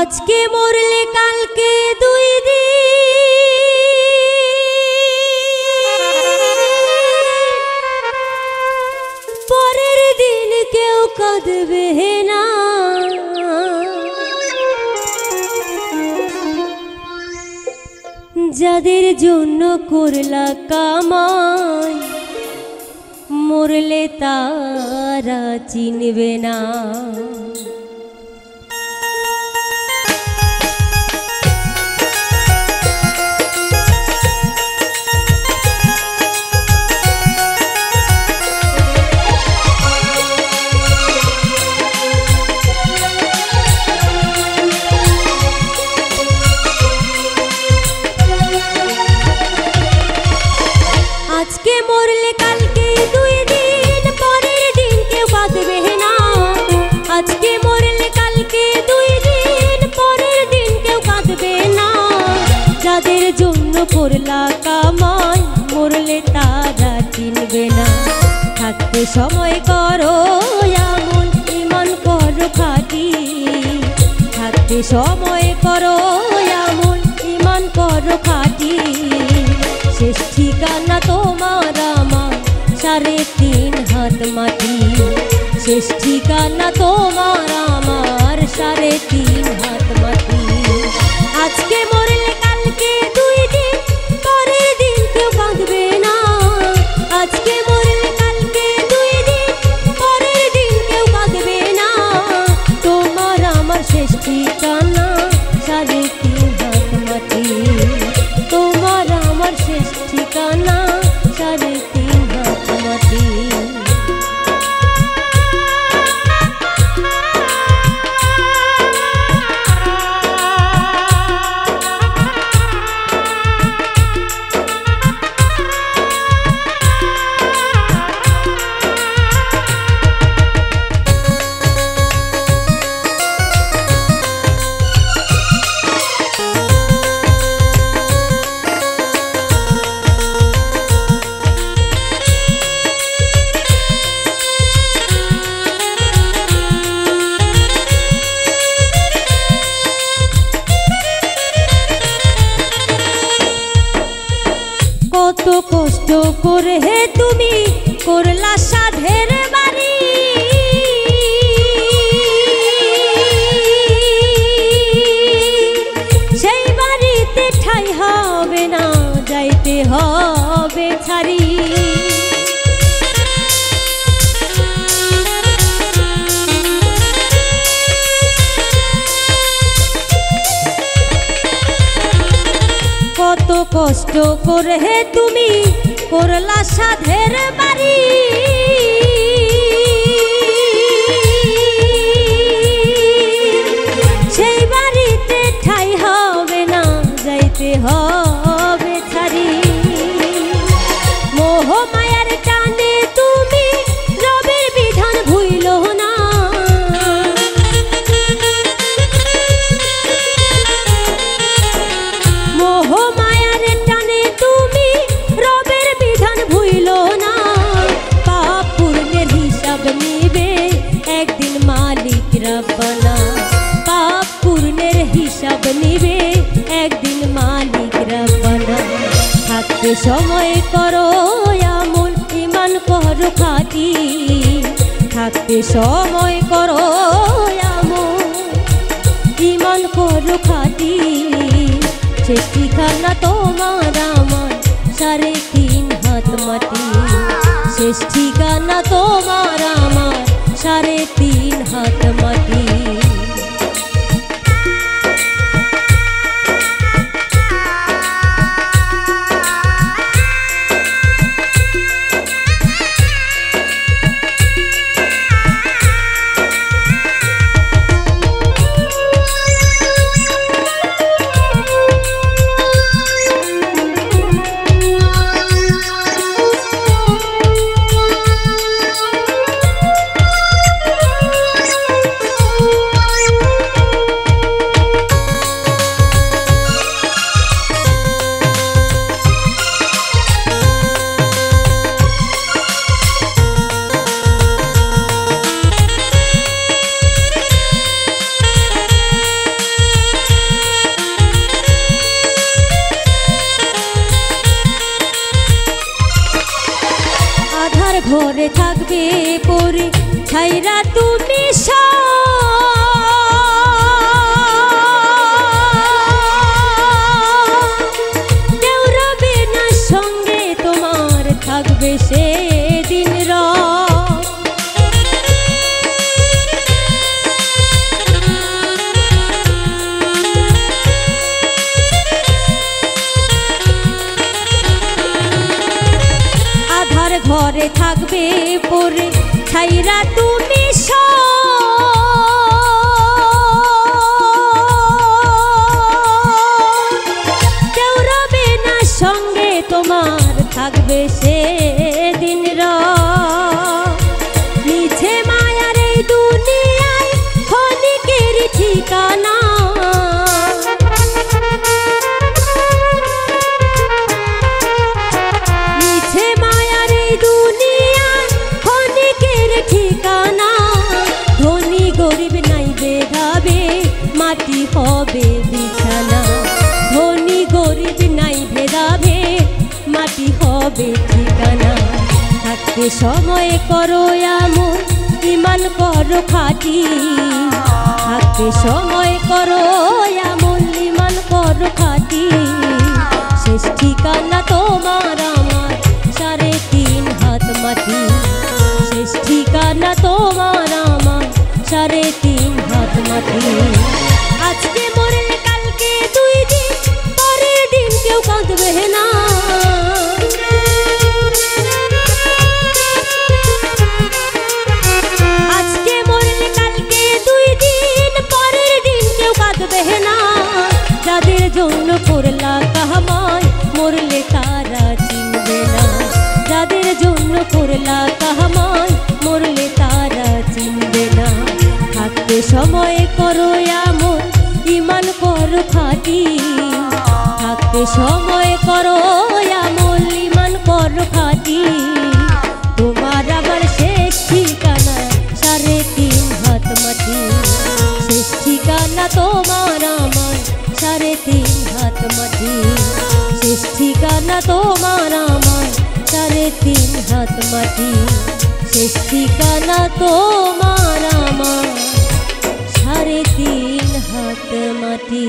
আজকে মরলে কালকে দুই দিন, পরের দিন কেউ কাঁদবে না। যাদের জন্য করলা কামাই, মরলে তারা চিনবে না। আজকে মরলে কালকে দুই দিন, পরের দিন কেউ কাঁদবে না। আজকে মরলে কালকে দুই দিন, পরের দিন কেউ কাঁদবে না। যাদের জন্য করলা কামাই, মরলে তারা চিনবে না। থাকতে সময় করো আমল, ঈমান করো খাঁটি। থাকতে সময় করো আমল, ঈমান করো খাঁটি। শেষ ঠিকানা তোমার আমার 3.5 হাত মাটি। শেষ ঠিকানা তোমার আমার 3.5 হাত মাটি। আজকে মরলে কালকে দুই দিন, পরের দিন কেউ কাঁদবে না। আজকে মরলে কালকে দুই দিন, পরের দিন কেউ কাঁদবে না। তোমার আমার শেষ ঠিকানা 3.5 হাত মাটি। তোমার আমার শেষ ঠিকানা 3.5 হাত মাটি। কত কষ্ট করে হে তুমি করলা সাধের বাড়ি। সেই বাড়িতে ঠাঁই হবে না, যাইতে হবে ছাড়ি। কত কষ্ট করে হে তুমি করলা সাধের বাড়ি। সেই বাড়িতে ঠাঁই হবে না, যাইতে হবে ছাড়ি। মোহ মায়ার টানে তুমি রবের বিধান ভুইলো না। মোহ মায়ার টানে তুমি রবের বিধান ভুইলো না। পাপ পুণ্যের হিসাব নিবে একদিন মালিক রব্বানা। পাপ পুণ্যের হিসাব নিবে একদিন মালিক রব্বানা। থাকতে সময় করো আমল, ঈমান করো খাঁটি। থাকতে সময় করো আমল, ঈমান করো খাঁটি। শেষ ঠিকানা তোমার আমার 3.5 হাত মাটি। শেষ ঠিকানা তোমার আমার 3.5 হাত মাটি। ঘরে থাকবে পরে ছাইরা তুমি কেউ রবে না সঙ্গে তোমার থাকবে সেদিন আধার ঘরে থাকবে পরে ছাইরা তুমি কেউ রবে না সঙ্গে তোমার থাকবে সেদিন মিছে মায়ার এই দুনিয়ায় ক্ষণিকের ঠিকানা মিছে মায়ার এই দুনিয়ায় ক্ষণিকের ঠিকানা ধনী গরিব নাই ভেদাবে মাটি হবে বিছানা ধনী গরিব নাই ভেদাবে মাটি হবে ঠিকানা থাকতে সময় করো এমন ঈমান করো খাঁটি থাকতে সময় করো এমন ঈমান করো খাঁটি শেষ ঠিকানা তোমার আমার 3.5 হাত মাটি শেষ ঠিকানা তোমার আমার 3.5 হাত মাটি আজকে মরলে কালকে 2 দিন পরের দিন কেউ কাঁদবে না আজকে মরলে কালকে 2 দিন পরের দিন কেউ কাঁদবে না যাদের জন্য করলা কামাই মরলে তারা চিনবে না যাদের জন্য করলা কামাই মরলে তারা চিনবে না থাকতে সময় করো এমন ঈমান করো খাঁটি থাকতে সময় করো এমন ঈমান করো খাঁটি তোমার আবার শেষ ঠিকানা 3.5 হাত মাটি শেষ ঠিকানা তোমার আমার 3.5 হাত মাটি শেষ ঠিকানা তোমার আমার 3.5 হাত মাটি শেষ ঠিকানা তোমার আমার 3.5 হাত মাটি।